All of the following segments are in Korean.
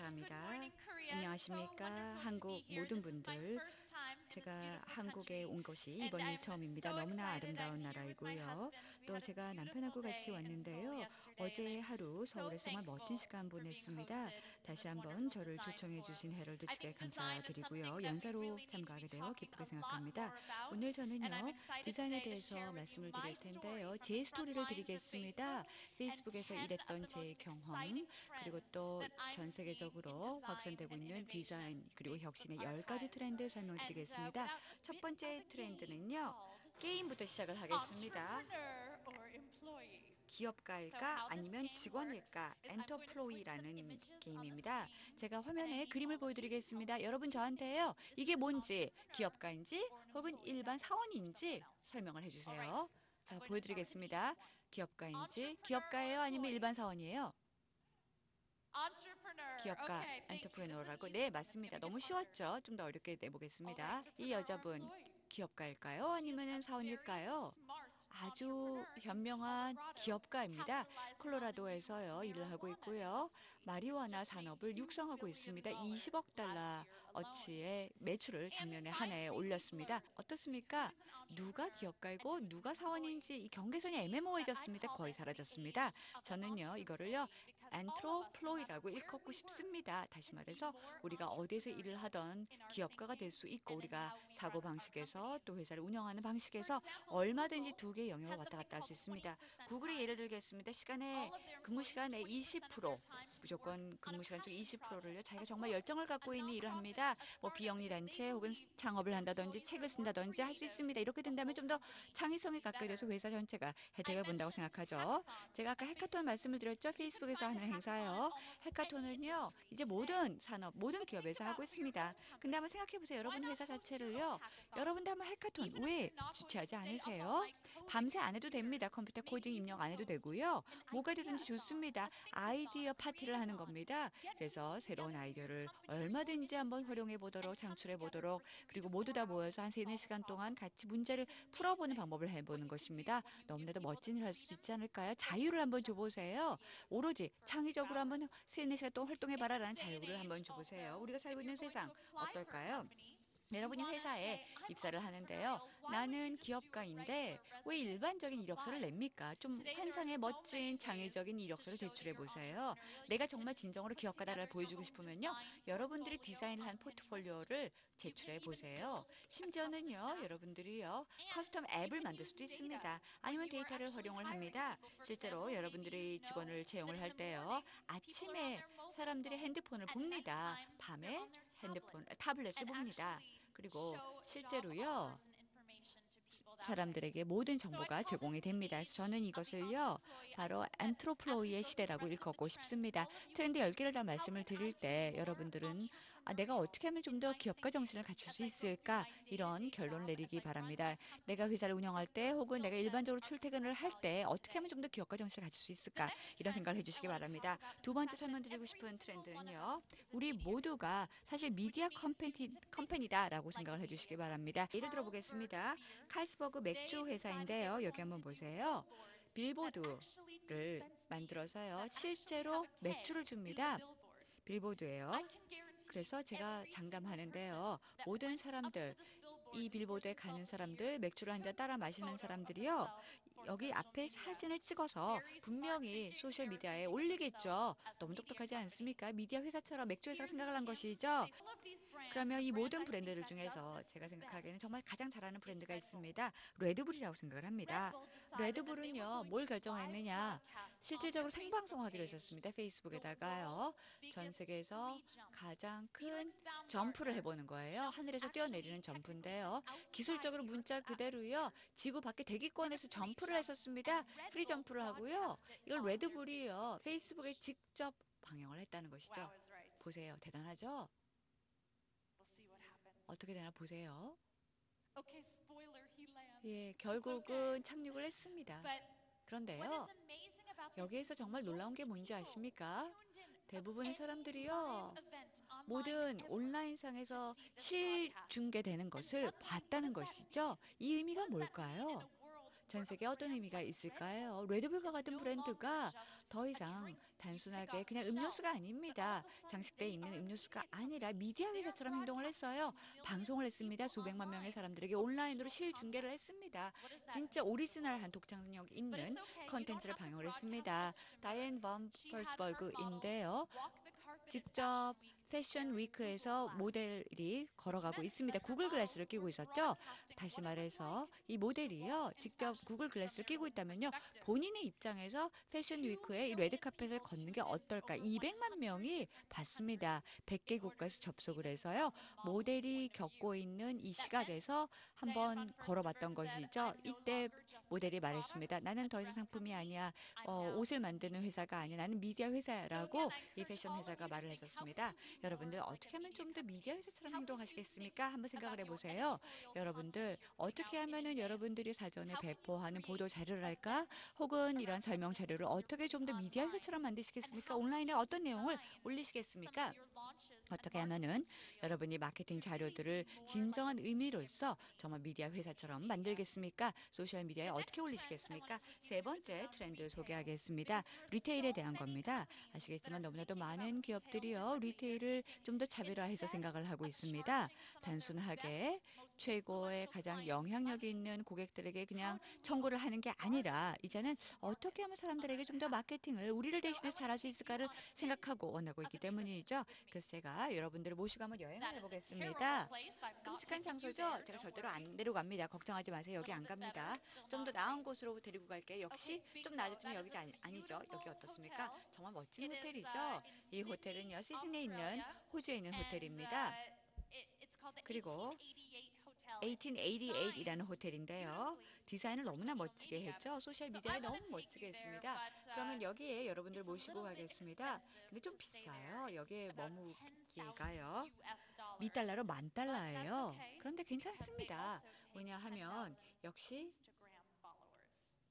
감사합니다. 안녕하십니까. 한국 모든 분들. 제가 한국에 온 것이 이번이 처음입니다. 너무나 아름다운 나라이고요. 또 제가 남편하고 같이 왔는데요. 어제 하루 서울에서 정말 멋진 시간 보냈습니다. 다시 한번 저를 초청해 주신 헤럴드 측에 감사드리고요. 연사로 참가하게 되어 기쁘게 생각합니다. 오늘 저는요, 디자인에 대해서 말씀을 드릴 텐데요. 제 스토리를 드리겠습니다. 페이스북에서 일했던 제 경험, 그리고 또 전 세계적으로 확산되고 있는 디자인 그리고 혁신의 10가지 트렌드 설명드리겠습니다. 첫 번째 트렌드는요. 게임부터 시작을 하겠습니다. 기업가일까 아니면 직원일까? 엔터플로이라는 게임입니다. 제가 화면에 그림을 보여드리겠습니다. 여러분 저한테요. 이게 뭔지 기업가인지 혹은 일반 사원인지 설명을 해주세요. 자, 보여드리겠습니다. 기업가인지 기업가예요? 아니면 일반 사원이에요? 기업가, 엔터프레너라고. 네, 맞습니다. 너무 쉬웠죠? 좀 더 어렵게 내보겠습니다. 이 여자분 기업가일까요? 아니면 사원일까요? 아주 현명한 기업가입니다. 콜로라도에서요, 일을 하고 있고요. 마리화나 산업을 육성하고 있습니다. 20억 달러 어치의 매출을 작년에 한 해에 올렸습니다. 어떻습니까? 누가 기업가이고 누가 사원인지 이 경계선이 애매모호해졌습니다. 거의 사라졌습니다. 저는요, 이거를요, 안트로플로이라고 일컫고 싶습니다. 다시 말해서 우리가 어디에서 일을 하던 기업가가 될 수 있고 우리가 사고방식에서 또 회사를 운영하는 방식에서 얼마든지 두 개의 영역을 왔다 갔다 할 수 있습니다. 구글이 예를 들겠습니다. 근무 시간의 20%, 무조건 근무 시간 중 20%를요, 자기가 정말 열정을 갖고 있는 일을 합니다. 뭐 비영리 단체 혹은 창업을 한다든지 책을 쓴다든지 할 수 있습니다. 이렇게 된다면 좀 더 창의성에 가까이 돼서 회사 전체가 혜택을 본다고 생각하죠. 제가 아까 해카톤 말씀을 드렸죠. 페이스북에서 하는 행사요. 해카톤은요, 이제 모든 산업, 모든 기업에서 하고 있습니다. 근데 한번 생각해 보세요. 여러분 회사 자체를요. 여러분도 한번 해카톤 왜 주최하지 않으세요? 밤새 안 해도 됩니다. 컴퓨터 코딩 입력 안 해도 되고요. 뭐가 되든지 좋습니다. 아이디어 파티를 하는 겁니다. 그래서 새로운 아이디어를 얼마든지 한번 활용해 보도록 창출해 보도록 그리고 모두 다 모여서 한 3-4시간 동안 같이 문제를 풀어보는 방법을 해보는 것입니다. 너무나도 멋진 일 할 수 있지 않을까요? 자유를 한번 줘보세요. 오로지 창의적으로 한번 3-4시간 동안 활동해봐라라는 자유를 한번 줘보세요. 우리가 살고 있는 세상 어떨까요? 여러분이 회사에 입사를 하는데요. 나는 기업가인데 왜 일반적인 이력서를 냅니까? 좀 환상의 멋진 창의적인 이력서를 제출해 보세요. 내가 정말 진정으로 기업가다를 보여주고 싶으면요. 여러분들이 디자인을 한 포트폴리오를 제출해 보세요. 심지어는요. 여러분들이요. 커스텀 앱을 만들 수도 있습니다. 아니면 데이터를 활용을 합니다. 실제로 여러분들이 직원을 채용을 할 때요. 아침에 사람들이 핸드폰을 봅니다. 밤에 타블렛을 봅니다. 그리고 실제로요, 사람들에게 모든 정보가 제공이 됩니다. 그래서 저는 이것을요, 바로 안트로플로이의 시대라고 일컫고 싶습니다. 트렌드 10개를 다 말씀을 드릴 때 여러분들은 내가 어떻게 하면 좀 더 기업가 정신을 갖출 수 있을까? 이런 결론을 내리기 바랍니다. 내가 회사를 운영할 때 혹은 내가 일반적으로 출퇴근을 할 때 어떻게 하면 좀 더 기업가 정신을 갖출 수 있을까? 이런 생각을 해주시기 바랍니다. 두 번째 설명드리고 싶은 트렌드는요. 우리 모두가 사실 미디어 컴퍼니다라고 생각을 해주시기 바랍니다. 예를 들어 보겠습니다. 칼스버그 맥주 회사인데요. 여기 한번 보세요. 빌보드를 만들어서요. 실제로 맥주를 줍니다. 빌보드예요. 그래서 제가 장담하는데요. 모든 사람들, 이 빌보드에 가는 사람들, 맥주를 한 잔 따라 마시는 사람들이요. 여기 앞에 사진을 찍어서 분명히 소셜미디어에 올리겠죠. 너무 똑똑하지 않습니까? 미디어 회사처럼 맥주 회사가 생각을 한 것이죠. 그러면 이 모든 브랜드들 중에서 제가 생각하기에는 정말 가장 잘하는 브랜드가 있습니다. 레드불이라고 생각을 합니다. 레드불은요, 뭘 결정을 했느냐? 실질적으로 생방송하기로 했었습니다. 페이스북에다가요. 전 세계에서 가장 큰 점프를 해보는 거예요. 하늘에서 뛰어내리는 점프인데요. 기술적으로 문자 그대로요. 지구 밖에 대기권에서 점프를 했었습니다. 프리 점프를 하고요. 이걸 레드불이요. 페이스북에 직접 방영을 했다는 것이죠. 보세요. 대단하죠? 어떻게 되나 보세요. 예, 결국은 착륙을 했습니다. 그런데요, 여기에서 정말 놀라운 게 뭔지 아십니까? 대부분의 사람들이요, 모든 온라인상에서 실중계되는 것을 봤다는 것이죠. 이 의미가 뭘까요? 전 세계에 어떤 의미가 있을까요? 레드불과 같은 브랜드가 더 이상 단순하게 그냥 음료수가 아닙니다. 장식대에 있는 음료수가 아니라 미디어 회사처럼 행동을 했어요. 방송을 했습니다. 수백만 명의 사람들에게 온라인으로 실중계를 했습니다. 진짜 오리지널한 독창력 있는 컨텐츠를 방영을 했습니다. 다이앤 범 퍼스버그인데요. 직접 패션 위크에서 모델이 걸어가고 있습니다. 구글 글래스를 끼고 있었죠. 다시 말해서 이 모델이요. 직접 구글 글래스를 끼고 있다면요. 본인의 입장에서 패션 위크의 이 레드카펫을 걷는 게 어떨까? 200만 명이 봤습니다. 100개 국가에서 접속을 해서요. 모델이 겪고 있는 이 시각에서 한번 걸어봤던 것이죠. 이때 모델이 말했습니다. 나는 더 이상 상품이 아니야. 옷을 만드는 회사가 아니야. 나는 미디어 회사라고 이 패션 회사가 말을 했었습니다. 여러분들 어떻게 하면 좀 더 미디어 회사처럼 행동하시겠습니까? 한번 생각을 해보세요. 여러분들 어떻게 하면은 여러분들이 사전에 배포하는 보도 자료를 할까? 혹은 이런 설명 자료를 어떻게 좀 더 미디어 회사처럼 만드시겠습니까? 온라인에 어떤 내용을 올리시겠습니까? 어떻게 하면은 여러분이 마케팅 자료들을 진정한 의미로서 정말 미디어 회사처럼 만들겠습니까? 소셜 미디어에 어떻게 올리시겠습니까? 세 번째 트렌드 소개하겠습니다. 리테일에 대한 겁니다. 아시겠지만 너무나도 많은 기업들이요. 리테일을 좀 더 차별화해서 생각을 하고 있습니다. 단순하게 최고의 가장 영향력 있는 고객들에게 그냥 청구를 하는 게 아니라 이제는 어떻게 하면 사람들에게 좀 더 마케팅을 우리를 대신해서 잘할 수 있을까를 생각하고 원하고 있기 때문이죠. 그래서 제가 여러분들을 모시고 한번 여행을 해보겠습니다. 끔찍한 장소죠? 제가 절대로 안 데려갑니다. 걱정하지 마세요. 여기 안 갑니다. 좀 더 나은 곳으로 데리고 갈게요. 역시 좀 낮았지만 여기 아니죠. 여기 어떻습니까? 정말 멋진 호텔이죠. 이 호텔은요, 시드니에 있는 호주에 있는 호텔입니다. 그리고 1888이라는 호텔인데요. 디자인을 너무나 멋지게 했죠. 소셜미디어에 너무 멋지게 했습니다. 그러면 여기에 여러분들 모시고 가겠습니다. 근데 좀 비싸요. 여기에 머무기가요. 미달러로 10,000달러예요. 그런데 괜찮습니다. 왜냐하면 역시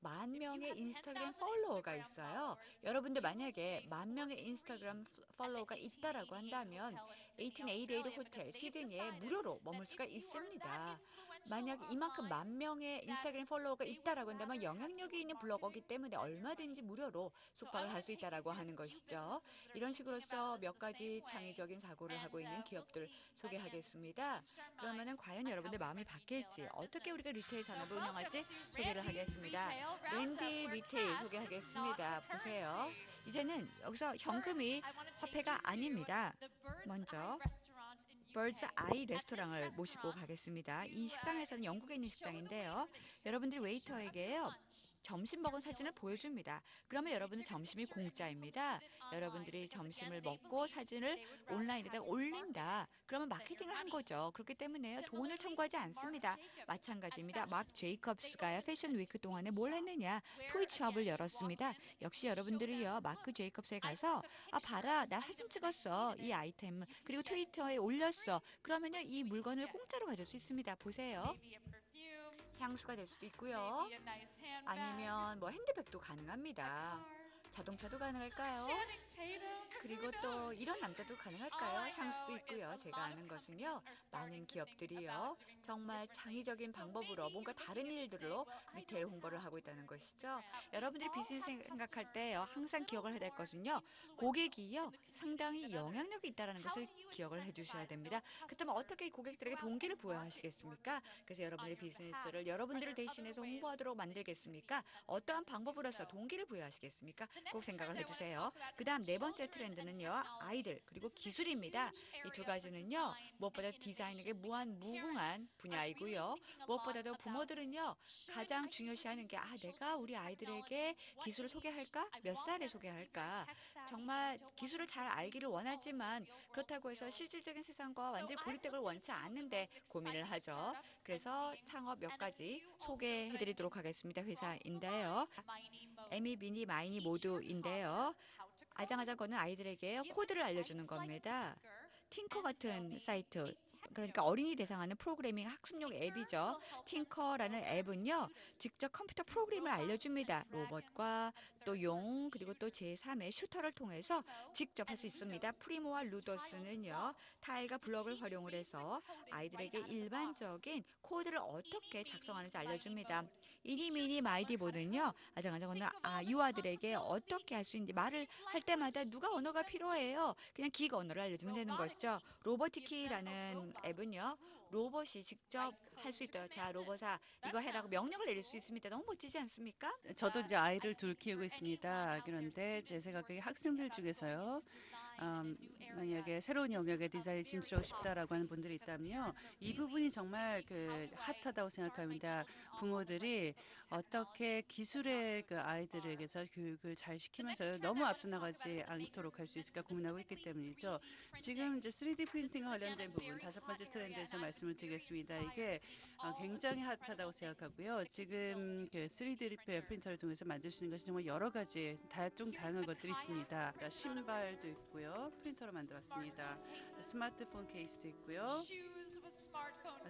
10,000명의 인스타그램 팔로워가 있어요. 여러분들 만약에 10,000명의 인스타그램 팔로워가 있다라고 한다면 1888 호텔 시드니에 무료로 머물 수가 있습니다. 만약 이만큼 10,000명의 인스타그램 팔로워가 있다라고 한다면 영향력이 있는 블로거기 때문에 얼마든지 무료로 숙박을 할 수 있다라고 하는 것이죠. 이런 식으로서 몇 가지 창의적인 사고를 하고 있는 기업들 소개하겠습니다. 그러면은 과연 여러분들 마음이 바뀔지 어떻게 우리가 리테일 산업을 운영할지 소개를 하겠습니다. 랜디 리테일 소개하겠습니다. 보세요. 이제는 여기서 현금이 화폐가 아닙니다. 먼저 버즈 아이 레스토랑을 모시고 가겠습니다. 이 식당에서는 영국에 있는 식당인데요. 여러분들이 웨이터에게요. 점심 먹은 사진을 보여줍니다. 그러면 여러분들 점심이 공짜입니다. 여러분들이 점심을 먹고 사진을 온라인에다 올린다. 그러면 마케팅을 한 거죠. 그렇기 때문에 돈을 청구하지 않습니다. 마찬가지입니다. 마크 제이컵스가 패션 위크 동안에 뭘 했느냐? 토이샵을 열었습니다. 역시 여러분들이요. 마크 제이컵스에 가서 봐라. 나 사진 찍었어. 이 아이템. 그리고 트위터에 올렸어. 그러면요. 이 물건을 공짜로 가질 수 있습니다. 보세요. 향수가 될 수도 있고요. 아니면 뭐 핸드백도 가능합니다. 자동차도 가능할까요? 그리고 또 이런 남자도 가능할까요? 향수도 있고요. 제가 아는 것은요. 많은 기업들이요. 정말 창의적인 방법으로 뭔가 다른 일들로 리테일 홍보를 하고 있다는 것이죠. 여러분들이 비즈니스 생각할 때요. 항상 기억을 해야 될 것은요. 고객이요. 상당히 영향력이 있다는 것을 기억을 해주셔야 됩니다. 그렇다면 어떻게 고객들에게 동기를 부여하시겠습니까? 그래서 여러분의 비즈니스를 여러분들을 대신해서 홍보하도록 만들겠습니까? 어떠한 방법으로서 동기를 부여하시겠습니까? 꼭 생각을 해주세요. 그 다음 네 번째 트렌드는요. 아이들 그리고 기술입니다. 이 두 가지는요. 무엇보다 디자인에게 무궁한 분야이고요. 무엇보다도 부모들은요. 가장 중요시하는 게 내가 우리 아이들에게 기술을 소개할까? 몇 살에 소개할까? 정말 기술을 잘 알기를 원하지만 그렇다고 해서 실질적인 세상과 완전히 고립되길 원치 않는데 고민을 하죠. 그래서 창업 몇 가지 소개해드리도록 하겠습니다. 회사인데요. 에미, 미니, 마이니 모두인데요. 아장아장 거는 아이들에게 코드를 알려주는 겁니다. 팅커 같은 사이트, 그러니까 어린이 대상하는 프로그래밍 학습용 앱이죠. 팅커라는 앱은요, 직접 컴퓨터 프로그램을 알려줍니다. 로봇과 또 용, 그리고 또 제3의 슈터를 통해서 직접 할 수 있습니다. 프리모와 루도스는요, 타일과 블럭을 활용을 해서 아이들에게 일반적인 코드를 어떻게 작성하는지 알려줍니다. 이니미니 마이디보는요, 아장아장 유아들에게 어떻게 할 수 있는지 말을 할 때마다 누가 언어가 필요해요. 그냥 기가 언어를 알려주면 되는 것이죠. 로보티키라는 앱은요, 로봇이 직접 할 수 있도록 자, 로봇아, 이거 해라고 명령을 내릴 수 있습니다. 너무 멋지지 않습니까? 저도 이제 아이를 둘 키우고 있습니다. 그런데 제 생각에 학생들 중에서요. 음, 만약에 새로운 영역에 디자인에 진출하고 싶다라고 하는 분들이 있다면요. 이 부분이 정말 그 핫하다고 생각합니다. 부모들이 어떻게 기술의 그 아이들에게서 교육을 잘 시키면서 너무 앞서 나가지 않도록 할 수 있을까 고민하고 있기 때문이죠. 지금 이제 3D 프린팅과 관련된 부분 다섯 번째 트렌드에서 말씀을 드리겠습니다. 이게 굉장히 핫하다고 생각하고요. 지금 그 3D 프린터를 통해서 만들 수 있는 것이 정말 여러 가지 좀 다양한 것들이 있습니다. 그러니까 신발도 있고요. 프린터로 만들었습니다. 스마트폰 케이스도 있고요.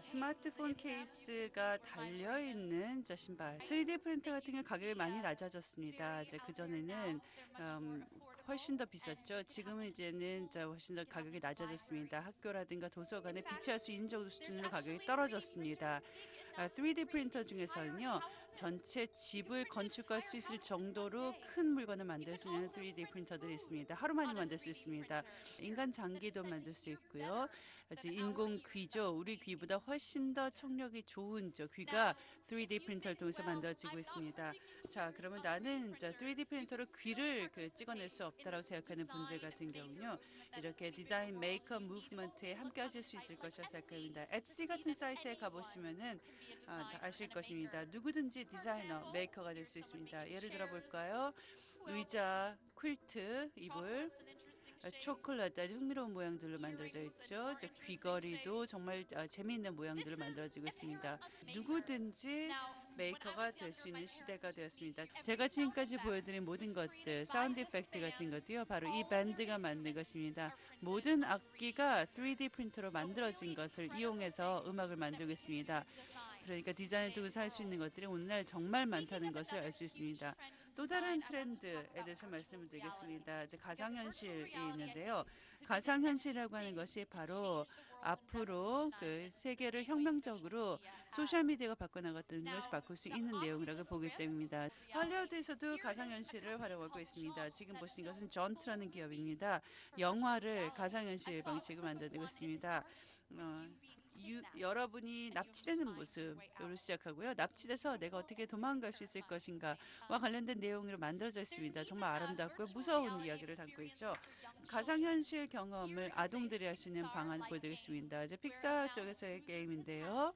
스마트폰 케이스가 달려 있는 저 신발. 3D 프린터 같은 경우 가격이 많이 낮아졌습니다. 이제 그 전에는 훨씬 더 비쌌죠. 지금은 이제는 훨씬 더 가격이 낮아졌습니다. 학교라든가 도서관에 비치할 수 있는 정도 수준으로 가격이 떨어졌습니다. 3D 프린터 중에서는요, 전체 집을 건축할 수 있을 정도로 큰 물건을 만들 수 있는 3D 프린터들이 있습니다. 하루 만에 만들 수 있습니다. 인간 장기도 만들 수 있고요. 인공 귀죠. 우리 귀보다 훨씬 더 청력이 좋은 저 귀가 3D 프린터를 통해서 만들어지고 있습니다. 자, 그러면 나는 3D 프린터로 귀를 찍어낼 수 없다라고 생각하는 분들 같은 경우는요. 이렇게 디자인 메이커 무브먼트에 함께 하실 수 있을 것이라 생각합니다. 엣지 같은 사이트에 가보시면은 아실 것입니다. 누구든지 디자이너, 메이커가 될 수 있습니다. 예를 들어 볼까요? 의자, 퀼트, 이불, 초콜릿 아주 흥미로운 모양들로 만들어져 있죠. 귀걸이도 정말 재미있는 모양들로 만들어지고 있습니다. 누구든지 메이커가 될 수 있는 시대가 되었습니다. 제가 지금까지 보여드린 모든 것들, 사운드 이펙트 같은 것도요, 바로 이 밴드가 만든 것입니다. 모든 악기가 3D 프린터로 만들어진 것을 이용해서 음악을 만들고 있습니다. 그러니까 디자인을 통해서 할 수 있는 것들이 오늘날 정말 많다는 것을 알 수 있습니다. 또 다른 트렌드에 대해서 말씀을 드리겠습니다. 이제 가상현실이 있는데요. 가상현실이라고 하는 것이 바로 앞으로 그 세계를 혁명적으로 소셜미디어가 바꿔나갔던 것이 바꿀 수 있는 내용이라고 보기 때문입니다. 할리우드에서도 가상현실을 활용하고 있습니다. 지금 보시는 것은 전트라는 기업입니다. 영화를 가상현실 방식으로 만들고 있습니다. 여러분이 납치되는 모습으로 시작하고요. 납치돼서 내가 어떻게 도망갈 수 있을 것인가와 관련된 내용으로 만들어져 있습니다. 정말 아름답고 무서운 이야기를 담고 있죠. 가상현실 경험을 아동들이 할 수 있는 방안 보여드리겠습니다. 이제 픽사 쪽에서의 게임인데요.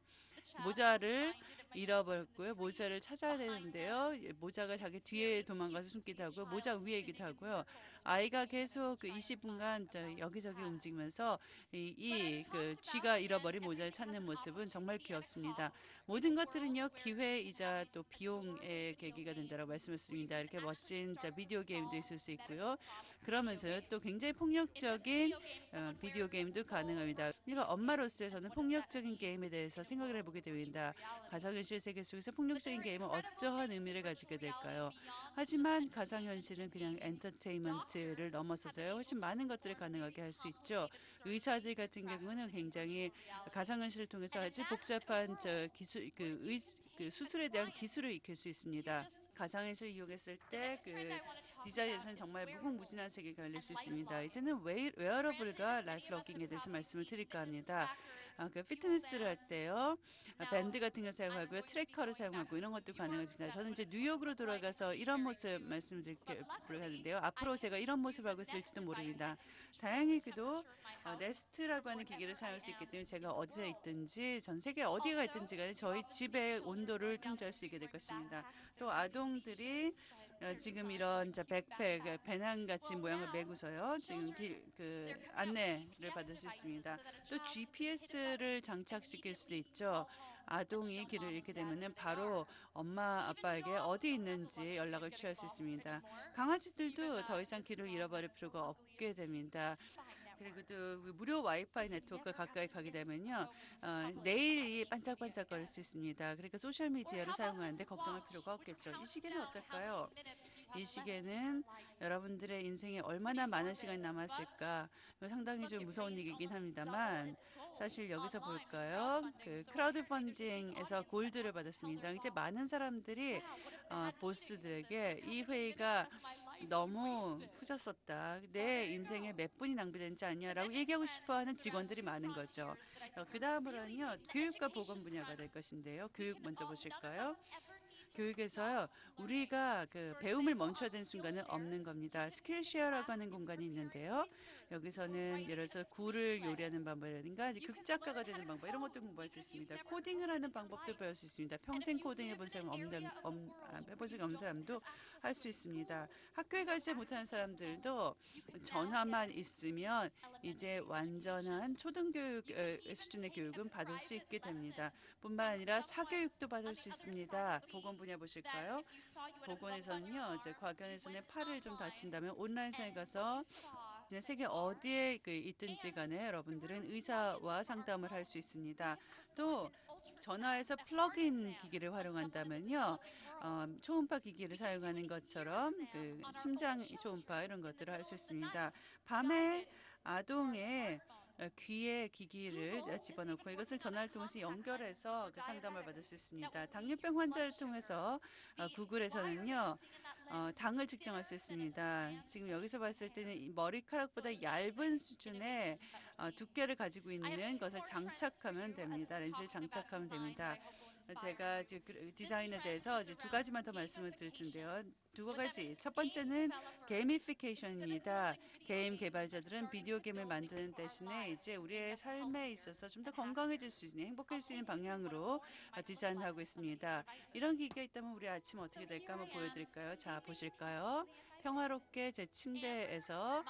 모자를 잃어버렸고요. 모자를 찾아야 되는데요. 모자가 자기 뒤에 도망가서 숨기도 하고 모자 위에기도 하고요. 아이가 계속 그 20분간 여기저기 움직이면서 그 쥐가 잃어버린 모자를 찾는 모습은 정말 귀엽습니다. 모든 것들은요 기회이자 또 비용의 계기가 된다고 말씀했습니다. 이렇게 멋진 비디오 게임도 있을 수 있고요. 그러면서요 또 굉장히 폭력적인 비디오 게임도 가능합니다. 그러니까 엄마로서 저는 폭력적인 게임에 대해서 생각을 해보게 됩니다. 가상현실 세계 속에서 폭력적인 게임은 어떠한 의미를 가지게 될까요? 하지만 가상현실은 그냥 엔터테인먼트를 넘어서서요 훨씬 많은 것들을 가능하게 할 수 있죠. 의사들 같은 경우는 굉장히 가상현실을 통해서 아주 복잡한 그 수술에 대한 기술을 익힐 수 있습니다. 가상현실을 이용했을 때 그 디자인에서는 정말 무궁무진한 세계가 열릴 수 있습니다. 이제는 웨어러블과 라이프 러깅에 대해서 말씀을 드릴까 합니다. 그 피트니스를 할 때요. 밴드 같은 걸 사용하고요. 트래커를 사용하고 이런 것도 가능합니다. 저는 이제 뉴욕으로 돌아가서 이런 모습 말씀드리려고 하는데요. 앞으로 제가 이런 모습을 하고 있을지도 모릅니다. 다행히도 네스트라고 하는 기기를 사용할 수 있기 때문에 제가 어디에 있든지 전 세계 어디가 있든지 간에 저희 집의 온도를 통제할 수 있게 될 것입니다. 또 아동들이 지금 이런 백팩, 배낭 같이 모양을 메고서요. 지금 그 안내를 받을 수 있습니다. 또 GPS를 장착시킬 수도 있죠. 아동이 길을 잃게 되면은 바로 엄마 아빠에게 어디 있는지 연락을 취할 수 있습니다. 강아지들도 더 이상 길을 잃어버릴 필요가 없게 됩니다. 그리고 또그 무료 와이파이 네트워크 가까이 가게 되면요, 내일이 반짝반짝거릴 수 있습니다. 그러니까 소셜 미디어를 사용하는데 걱정할 필요가 없겠죠. 이 시기는 어떨까요? 이 시기에는 여러분들의 인생에 얼마나 많은 시간이 남았을까? 이거 상당히 좀 무서운 얘기긴 합니다만 사실 여기서 볼까요? 그 크라우드 펀딩에서 골드를 받았습니다. 이제 많은 사람들이 보스들에게 이 회의가 너무 푸셨었다. 내 인생에 몇 분이 낭비되는지 아니야라고 얘기하고 싶어하는 직원들이 많은 거죠. 그 다음으로는요, 교육과 보건 분야가 될 것인데요. 교육 먼저 보실까요? 교육에서요, 우리가 그 배움을 멈춰야 되는 순간은 없는 겁니다. 스킬쉐어라고 하는 공간이 있는데요. 여기서는 예를 들어서 굴을 요리하는 방법이라든가 이제 극작가가 되는 방법 이런 것도 공부할 수 있습니다. 코딩을 하는 방법도 배울 수 있습니다. 평생 코딩 해본 사람 해본 적이 없는 사람도 할 수 있습니다. 학교에 가지 못하는 사람들도 전화만 있으면 이제 완전한 초등교육 수준의 교육은 받을 수 있게 됩니다. 뿐만 아니라 사교육도 받을 수 있습니다. 보건 분야 보실까요? 보건에서는요, 이제 과견에서는 팔을 좀 다친다면 온라인상에 가서 그냥 세계 어디에 있든지 간에 여러분들은 의사와 상담을 할 수 있습니다. 또 전화에서 플러그인 기기를 활용한다면요, 초음파 기기를 사용하는 것처럼 그 심장 초음파 이런 것들을 할 수 있습니다. 밤에 아동의 귀에 기기를 집어넣고 이것을 전화를 통해서 연결해서 그 상담을 받을 수 있습니다. 당뇨병 환자를 통해서 구글에서는요, 당을 측정할 수 있습니다. 지금 여기서 봤을 때는 이 머리카락보다 얇은 수준의 두께를 가지고 있는 것을 장착하면 됩니다. 렌즈를 장착하면 됩니다. 제가 지금 디자인에 대해서 이제 두 가지만 더 말씀을 드릴 텐데요. 두 가지. 첫 번째는 게이미피케이션입니다. 게임 개발자들은 비디오 게임을 만드는 대신에 이제 우리의 삶에 있어서 좀 더 건강해질 수 있는 행복해질 수 있는 방향으로 디자인하고 있습니다. 이런 기기가 있다면 우리 아침 어떻게 될까 한번 보여드릴까요? 자, 보실까요? 평화롭게 제 침대에서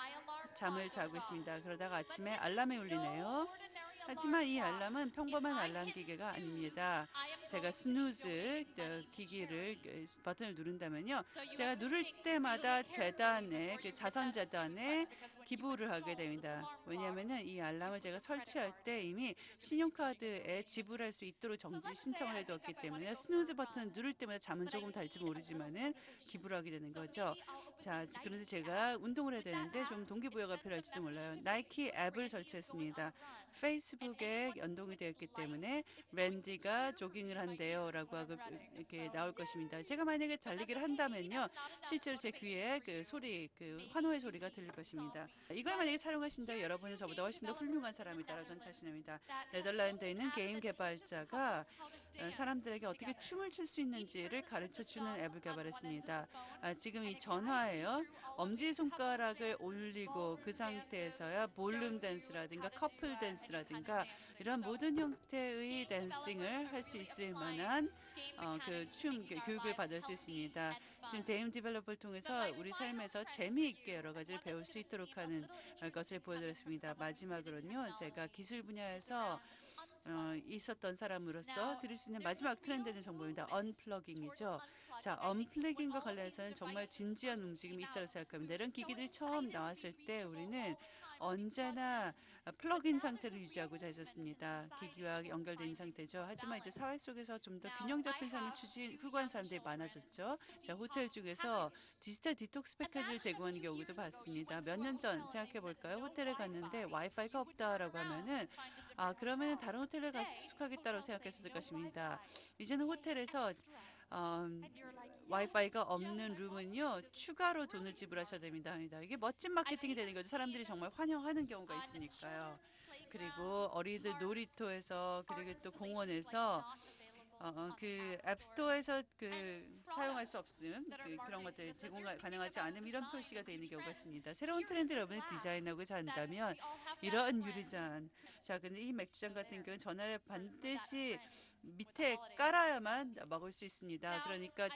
잠을 자고 있습니다. 그러다가 아침에 알람이 울리네요. 하지만 이 알람은 평범한 알람 기계가 아닙니다. 제가 스누즈 기기를 버튼을 누른다면요, 제가 누를 때마다 재단에 그 자선 재단에 기부를 하게 됩니다. 왜냐하면은 이 알람을 제가 설치할 때 이미 신용카드에 지불할 수 있도록 정지 신청을 해두었기 때문에 스누즈 버튼을 누를 때마다 잠은 조금 달지 모르지만은 기부를 하게 되는 거죠. 자, 그런데 제가 운동을 해야 되는데 좀 동기부여가 필요할지도 몰라요. 나이키 앱을 설치했습니다. 페이스북에 연동이 되어 있기 때문에 랜디가 조깅을 한대요라고 하고 이렇게 나올 것입니다. 제가 만약에 달리기를 한다면요, 실제로 제 귀에 그 소리, 그 환호의 소리가 들릴 것입니다. 이걸 만약에 사용하신다면 여러분은 저보다 훨씬 더 훌륭한 사람이다라고 저는 자신합니다. 네덜란드에 있는 게임 개발자가 사람들에게 어떻게 춤을 출 수 있는지를 가르쳐 주는 앱을 개발했습니다. 지금 이 전화예요. 엄지손가락을 올리고 그 상태에서야 볼룸 댄스라든가 커플 댄스라든가 이런 모든 형태의 댄싱을 할 수 있을 만한 그춤 교육을 받을 수 있습니다. 지금 게임 디벨로퍼를 통해서 우리 삶에서 재미있게 여러 가지를 배울 수 있도록 하는 것을 보여드렸습니다. 마지막으로는요, 제가 기술 분야에서 있었던 사람으로서 드릴 수 있는 마지막 트렌드는 정보입니다. 언플러깅이죠. 자, 언플러깅과 관련해서는 정말 진지한 움직임이 있다고 생각합니다. 이런 기기들이 처음 나왔을 때 우리는 언제나 플러그인 상태를 유지하고자 했었습니다. 기기와 연결된 상태죠. 하지만 이제 사회 속에서 좀 더 균형 잡힌 삶을 추구하는 사람들이 많아졌죠. 자, 호텔 중에서 디지털 디톡스 패키지를 제공하는 경우도 봤습니다. 몇 년 전 생각해 볼까요? 호텔에 갔는데 와이파이가 없다라고 하면은 그러면 다른 호텔에 가서 투숙하겠다고 생각했을 것입니다. 이제는 호텔에서 어, 와이파이가 없는 룸은요, 추가로 돈을 지불하셔야 됩니다. 이게 멋진 마케팅이 되는 거죠. 사람들이 정말 환영하는 경우가 있으니까요. 그리고 어린이들 놀이터에서 그리고 또 공원에서 그 앱스토어에서 그 사용할 수 없음 그런 것들 제공 가능하지 않음 이런 표시가 되어 있는 경우가 있습니다. 새로운 트렌드를 여러분이 디자인하고자 한다면 이런 유리잔 자 근데 이 맥주잔 같은 경우는 전화를 반드시 밑에 깔아야만 먹을 수 있습니다. 그러니까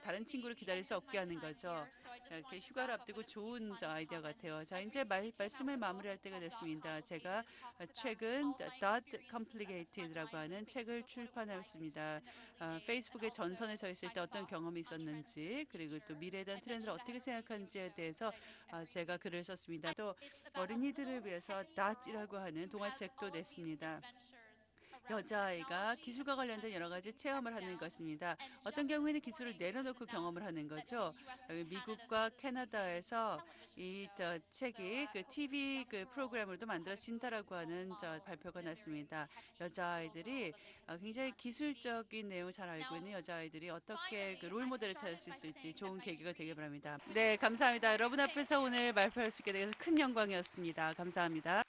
다른 친구를 기다릴 수 없게 하는 거죠. 이렇게 휴가를 앞두고 좋은 아이디어 같아요. 자 이제 말씀을 마무리할 때가 됐습니다. 제가 최근 Dot Complicated라고 하는 책을 출판했습니다. 페이스북의 전선에 서 있을 때 어떤 경험이 있었는지 그리고 또 미래에 대한 트렌드를 어떻게 생각하는지에 대해서 제가 글을 썼습니다. 또 어린이들을 위해서 Dot이라고 하는 동화책도 냈습니다. 여자아이가 기술과 관련된 여러 가지 체험을 하는 것입니다. 어떤 경우에는 기술을 내려놓고 경험을 하는 거죠. 여기 미국과 캐나다에서 이 책이 그 TV 그 프로그램으로도 만들어진다라고 하는 발표가 났습니다. 여자아이들이 굉장히 기술적인 내용을 잘 알고 있는 여자아이들이 어떻게 그 롤 모델을 찾을 수 있을지 좋은 계기가 되길 바랍니다. 네, 감사합니다. 여러분 앞에서 오늘 발표할 수 있게 돼서 큰 영광이었습니다. 감사합니다.